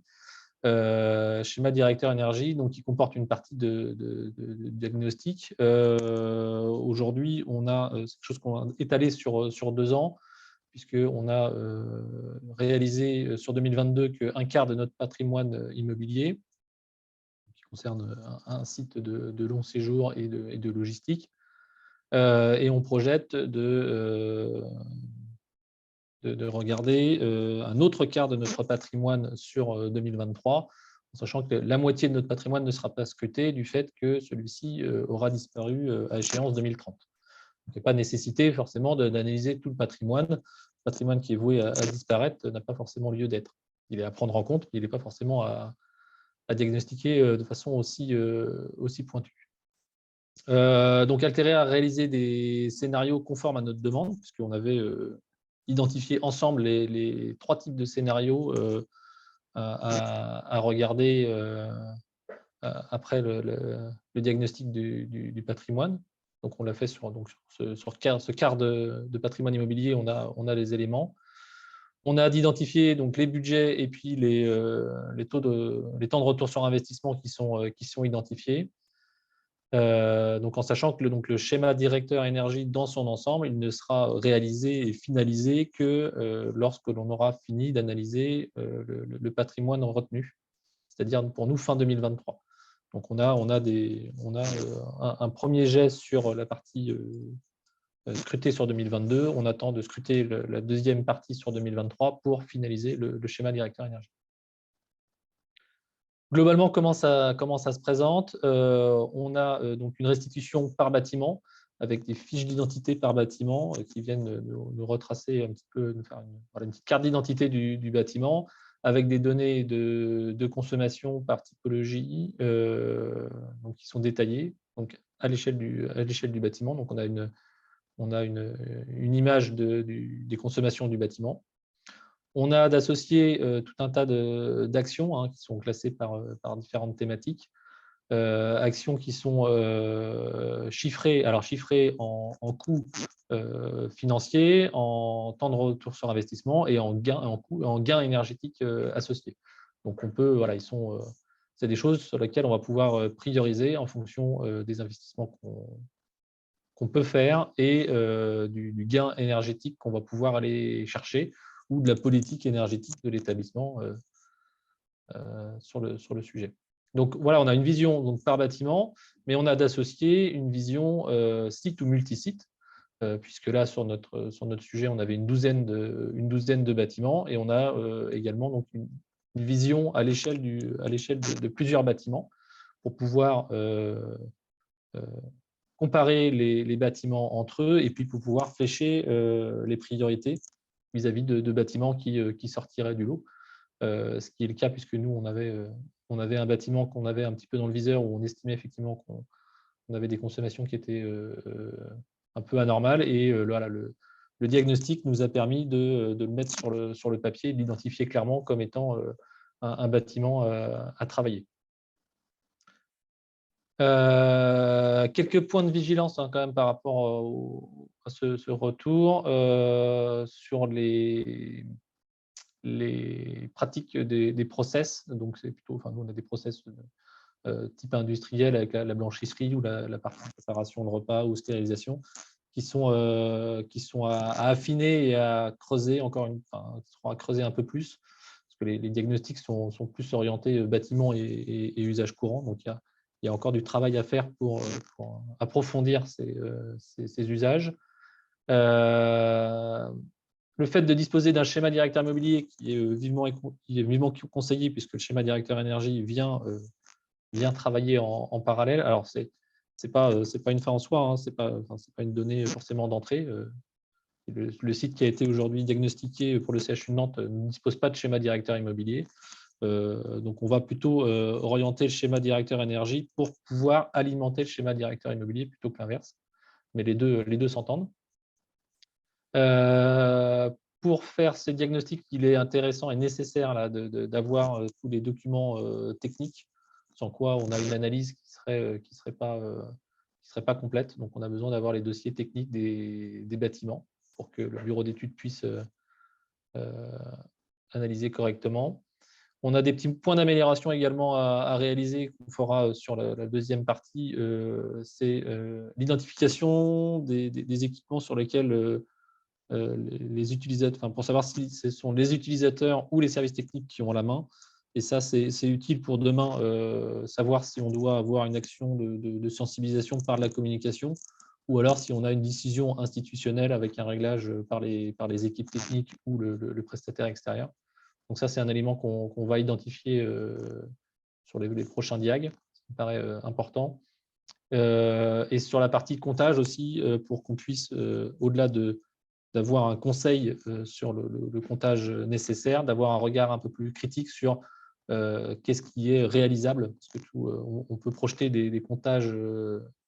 Schéma directeur énergie, donc qui comporte une partie de diagnostic. Aujourd'hui, on a quelque chose qu'on a étalé sur 2 ans, puisqu'on a réalisé sur 2022 qu'un quart de notre patrimoine immobilier, concerne un site de long séjour et de logistique. Et on projette de regarder un autre quart de notre patrimoine sur 2023, en sachant que la moitié de notre patrimoine ne sera pas scruté du fait que celui-ci aura disparu à échéance 2030. Il n'y a pas nécessité forcément d'analyser tout le patrimoine. Le patrimoine qui est voué à disparaître n'a pas forcément lieu d'être. Il est à prendre en compte, mais il n'est pas forcément à diagnostiquer de façon aussi pointue. Donc, Alterea a réalisé des scénarios conformes à notre demande, puisqu'on avait identifié ensemble les 3 types de scénarios à regarder après le diagnostic du patrimoine. Donc, on l'a fait sur ce quart de patrimoine immobilier, on a les éléments. On a identifié donc les budgets et puis les temps de retour sur investissement qui sont identifiés. Donc en sachant que le schéma directeur énergie dans son ensemble, il ne sera réalisé et finalisé que lorsque l'on aura fini d'analyser le patrimoine retenu, c'est-à-dire pour nous fin 2023. Donc on a un premier jet sur la partie scruté sur 2022. On attend de scruter la deuxième partie sur 2023 pour finaliser le schéma directeur énergie. Globalement, comment ça se présente? On a donc une restitution par bâtiment avec des fiches d'identité par bâtiment qui viennent nous retracer un petit peu, nous faire une petite carte d'identité du bâtiment avec des données de consommation par typologie donc qui sont détaillées donc à l'échelle du bâtiment. Donc, on a une image des consommations du bâtiment. On a d'associer tout un tas d'actions qui sont classées par différentes thématiques. Actions qui sont chiffrées en coûts financiers, en temps de retour sur investissement et en gains énergétiques associés. Donc, on peut, voilà, c'est des choses sur lesquelles on va pouvoir prioriser en fonction des investissements qu'on peut faire et du gain énergétique qu'on va pouvoir aller chercher ou de la politique énergétique de l'établissement sur le sujet. Donc voilà, on a une vision donc, par bâtiment, mais on a d'associer une vision site ou multisite, puisque là, sur notre sujet, on avait une douzaine de bâtiments et on a également donc, une vision à l'échelle de plusieurs bâtiments pour pouvoir comparer les bâtiments entre eux et puis pour pouvoir flécher les priorités vis-à-vis de bâtiments qui sortiraient du lot. Ce qui est le cas puisque nous, on avait un bâtiment qu'on avait un petit peu dans le viseur où on estimait effectivement qu'on avait des consommations qui étaient un peu anormales et voilà, le diagnostic nous a permis de le mettre sur le papier et de l'identifier clairement comme étant un bâtiment à travailler. Quelques points de vigilance quand même par rapport à ce retour sur les pratiques des process. Donc, c'est plutôt, nous, on a des process type industriel avec la blanchisserie ou la partie préparation de repas ou stérilisation qui sont à affiner et à creuser à creuser un peu plus parce que les diagnostics sont plus orientés bâtiment et usage courant. Donc, il y a encore du travail à faire pour approfondir ces usages. Le fait de disposer d'un schéma directeur immobilier qui est vivement conseillé puisque le schéma directeur énergie vient travailler en parallèle. Alors, c'est pas une fin en soi, c'est pas une donnée forcément d'entrée. Le site qui a été aujourd'hui diagnostiqué pour le CHU de Nantes ne dispose pas de schéma directeur immobilier. Donc, on va plutôt orienter le schéma directeur énergie pour pouvoir alimenter le schéma directeur immobilier plutôt que l'inverse. Mais les deux s'entendent. Pour faire ces diagnostics, il est intéressant et nécessaire d'avoir tous les documents techniques, sans quoi on a une analyse qui serait pas complète. Donc, on a besoin d'avoir les dossiers techniques des bâtiments pour que le bureau d'études puisse analyser correctement. On a des petits points d'amélioration également à réaliser qu'on fera sur la deuxième partie. C'est l'identification des équipements sur lesquels les utilisateurs, pour savoir si ce sont les utilisateurs ou les services techniques qui ont la main. Et ça, c'est utile pour demain savoir si on doit avoir une action de sensibilisation par la communication ou alors si on a une décision institutionnelle avec un réglage par les équipes techniques ou le prestataire extérieur. Donc ça, c'est un élément qu'on va identifier sur les prochains diags, ça me paraît important. Et sur la partie comptage aussi, pour qu'on puisse, au-delà d'avoir un conseil sur le comptage nécessaire, d'avoir un regard un peu plus critique sur qu'est-ce qui est réalisable, parce que on peut projeter des comptages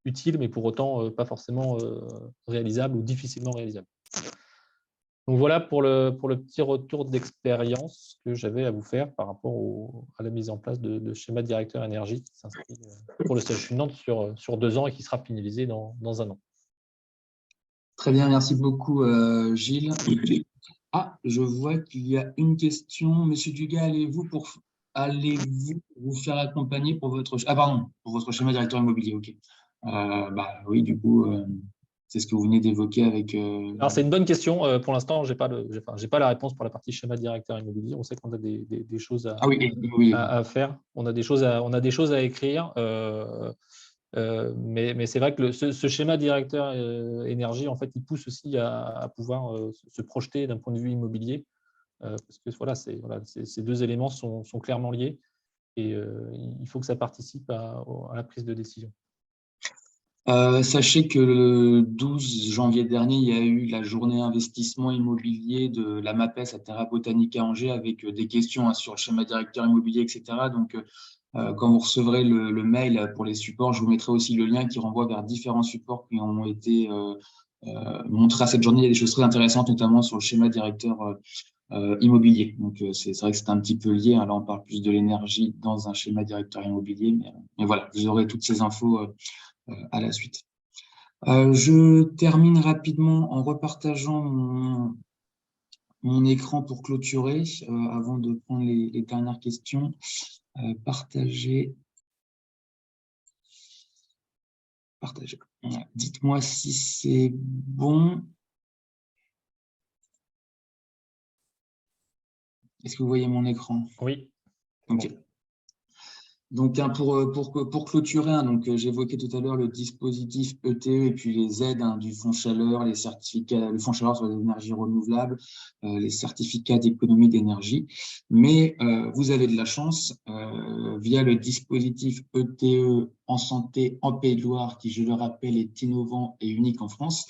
utiles, mais pour autant pas forcément réalisables ou difficilement réalisables. Donc voilà pour le petit retour d'expérience que j'avais à vous faire par rapport à la mise en place de schéma directeur énergie qui s'inscrit pour le CHU de Nantes sur 2 ans et qui sera finalisé dans 1 an. Très bien, merci beaucoup Gilles. Ah, je vois qu'il y a une question. Monsieur Dugas, allez-vous vous faire accompagner pour votre schéma directeur immobilier, ok. Oui, du coup, c'est ce que vous venez d'évoquer avec… Alors, c'est une bonne question. Pour l'instant, je n'ai pas la réponse pour la partie schéma directeur immobilier. On sait qu'on a des choses à faire. On a des choses à écrire. Mais c'est vrai que ce schéma directeur énergie, en fait, il pousse aussi à pouvoir se projeter d'un point de vue immobilier, parce que voilà, ces deux éléments sont clairement liés et il faut que ça participe à la prise de décision. Sachez que le 12 janvier dernier, il y a eu la journée investissement immobilier de la MAPES à Terra Botanica Angers avec des questions sur le schéma directeur immobilier, etc. Donc, quand vous recevrez le mail pour les supports, je vous mettrai aussi le lien qui renvoie vers différents supports qui ont été montrés à cette journée. Il y a des choses très intéressantes, notamment sur le schéma directeur immobilier. Donc, c'est vrai que c'est un petit peu lié. Hein. Là, on parle plus de l'énergie dans un schéma directeur immobilier. Mais voilà, vous aurez toutes ces infos à la suite. Je termine rapidement en repartageant mon écran pour clôturer avant de prendre les dernières questions. Partager. Voilà. Dites-moi si c'est bon. Est-ce que vous voyez mon écran? Oui. Ok. Donc, pour clôturer, donc j'évoquais tout à l'heure le dispositif ETE et puis les aides du fonds chaleur, les certificats, le fonds chaleur sur les énergies renouvelables, les certificats d'économie d'énergie. Mais vous avez de la chance via le dispositif ETE en santé en Pays de Loire, qui, je le rappelle, est innovant et unique en France.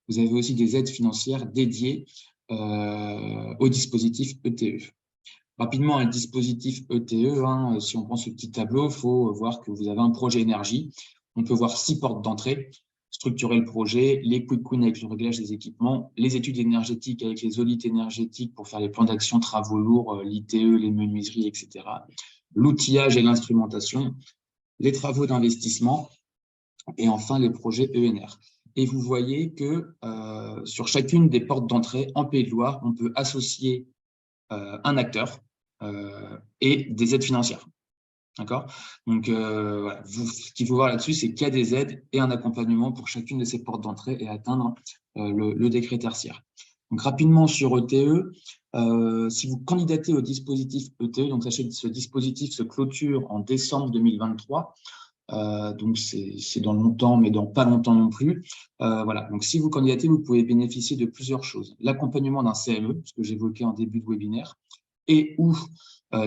Vous avez aussi des aides financières dédiées au dispositif ETE. Rapidement, un dispositif ETE, hein, si on prend ce petit tableau, il faut voir que vous avez un projet énergie. On peut voir 6 portes d'entrée, structurer le projet, les quick wins avec le réglage des équipements, les études énergétiques avec les audits énergétiques pour faire les plans d'action travaux lourds, l'ITE, les menuiseries, etc. L'outillage et l'instrumentation, les travaux d'investissement et enfin les projets ENR. Et vous voyez que sur chacune des portes d'entrée en Pays de Loire, on peut associer un acteur et des aides financières. D'accord? Donc, voilà. Ce qu'il faut voir là-dessus, c'est qu'il y a des aides et un accompagnement pour chacune de ces portes d'entrée et atteindre le décret tertiaire. Donc, rapidement sur ETE, si vous candidatez au dispositif ETE, donc sachez que ce dispositif se clôture en décembre 2023, donc c'est dans longtemps, mais dans pas longtemps non plus. Voilà. Donc, si vous candidatez, vous pouvez bénéficier de plusieurs choses. L'accompagnement d'un CME, ce que j'évoquais en début de webinaire, et ou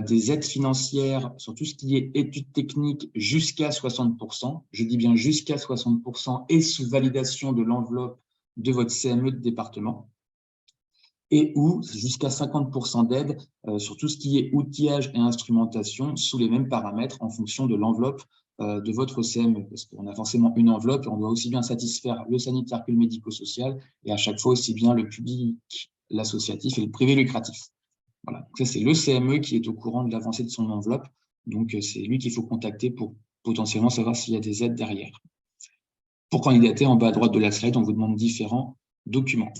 des aides financières sur tout ce qui est études techniques jusqu'à 60%. Je dis bien jusqu'à 60% et sous validation de l'enveloppe de votre CME de département. Et ou jusqu'à 50% d'aide sur tout ce qui est outillage et instrumentation sous les mêmes paramètres en fonction de l'enveloppe de votre CME. Parce qu'on a forcément une enveloppe et on doit aussi bien satisfaire le sanitaire que le médico-social et à chaque fois aussi bien le public, l'associatif et le privé lucratif. Voilà. Ça, c'est le CME qui est au courant de l'avancée de son enveloppe. Donc, c'est lui qu'il faut contacter pour potentiellement savoir s'il y a des aides derrière. Pour candidater, en bas à droite de la slide, on vous demande différents documents.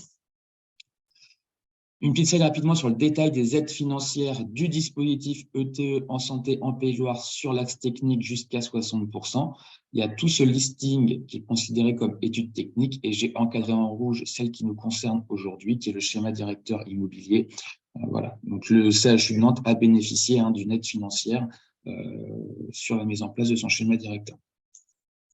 Une petite slide rapidement sur le détail des aides financières du dispositif ETE en santé en Pays de Loire sur l'axe technique jusqu'à 60%. Il y a tout ce listing qui est considéré comme études techniques et j'ai encadré en rouge celle qui nous concerne aujourd'hui, qui est le schéma directeur immobilier. Voilà. Donc, le CHU de Nantes a bénéficié d'une aide financière sur la mise en place de son schéma directeur.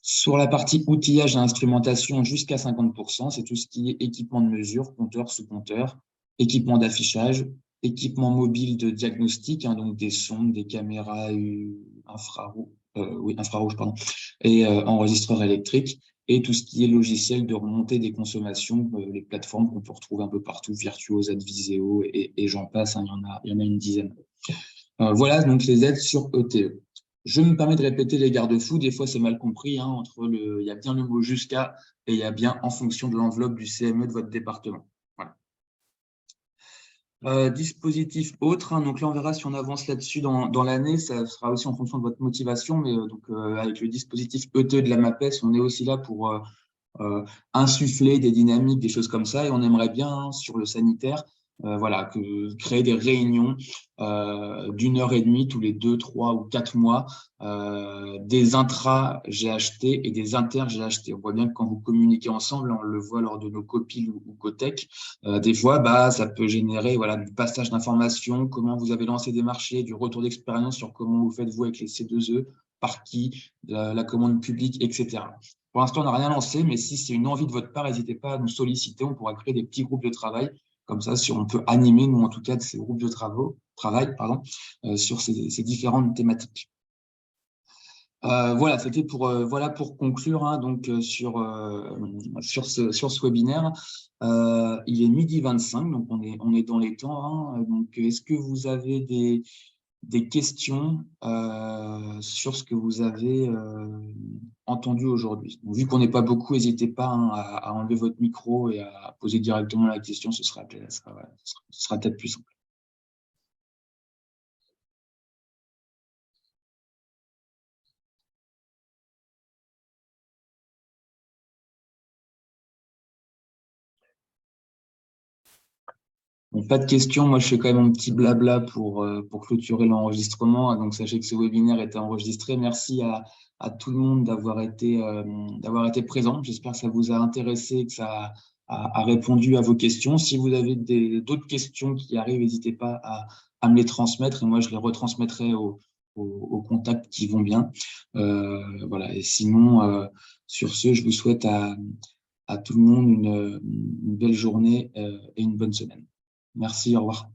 Sur la partie outillage et instrumentation, jusqu'à 50%, c'est tout ce qui est équipement de mesure, compteur sous compteur, équipement d'affichage, équipement mobile de diagnostic, donc des sondes, des caméras infrarouges, et enregistreurs électriques, et tout ce qui est logiciel de remontée des consommations, les plateformes qu'on peut retrouver un peu partout, Virtuos, Adviseo, et j'en passe, il y en a une dizaine. Voilà donc les aides sur ETE. Je me permets de répéter les garde-fous, des fois c'est mal compris, il y a bien le mot jusqu'à et il y a bien en fonction de l'enveloppe du CME de votre département. Voilà. Dispositif autre, donc là on verra si on avance là-dessus dans l'année, ça sera aussi en fonction de votre motivation, mais avec le dispositif ETE de la MAPES, on est aussi là pour insuffler des dynamiques, des choses comme ça, et on aimerait bien sur le sanitaire, créer des réunions d'1h30 tous les 2, 3 ou 4 mois, des intra-GHT et des inter-GHT. On voit bien que quand vous communiquez ensemble, on le voit lors de nos copiles ou cotech, des fois, ça peut générer du passage d'informations, comment vous avez lancé des marchés, du retour d'expérience sur comment vous faites vous avec les C2E, par qui, la commande publique, etc. Pour l'instant, on n'a rien lancé, mais si c'est une envie de votre part, n'hésitez pas à nous solliciter. On pourra créer des petits groupes de travail. Comme ça, si on peut animer, nous, en tout cas, de ces groupes de travail sur ces différentes thématiques. Voilà, c'était pour conclure hein, donc sur ce webinaire. Il est 12h25, donc on est dans les temps. Hein, donc, est-ce que vous avez des questions sur ce que vous avez entendu aujourd'hui? Vu qu'on n'est pas beaucoup, n'hésitez pas hein, à enlever votre micro et à poser directement la question, ce sera peut-être plus simple. Bon, pas de questions, moi je fais quand même mon petit blabla pour clôturer l'enregistrement. Donc sachez que ce webinaire était enregistré. Merci à tout le monde d'avoir été présent. J'espère que ça vous a intéressé, que ça a répondu à vos questions. Si vous avez d'autres questions qui arrivent, n'hésitez pas à me les transmettre et moi je les retransmettrai aux contacts qui vont bien. Voilà. Et sinon, sur ce, je vous souhaite à tout le monde une belle journée et une bonne semaine. Merci, au revoir.